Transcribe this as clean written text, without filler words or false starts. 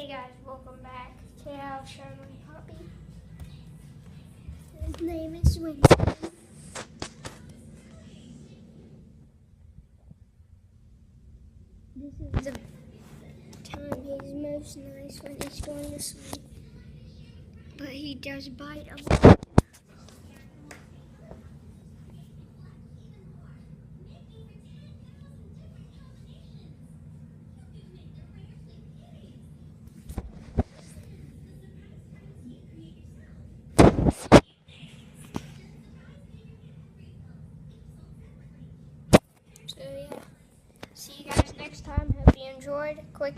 Hey guys, welcome back. Today I'll show my puppy. His name is Winston. This is the time he's most nice when he's going to sleep. But he does bite a lot. So yeah, see you guys next time. Hope you enjoyed. Click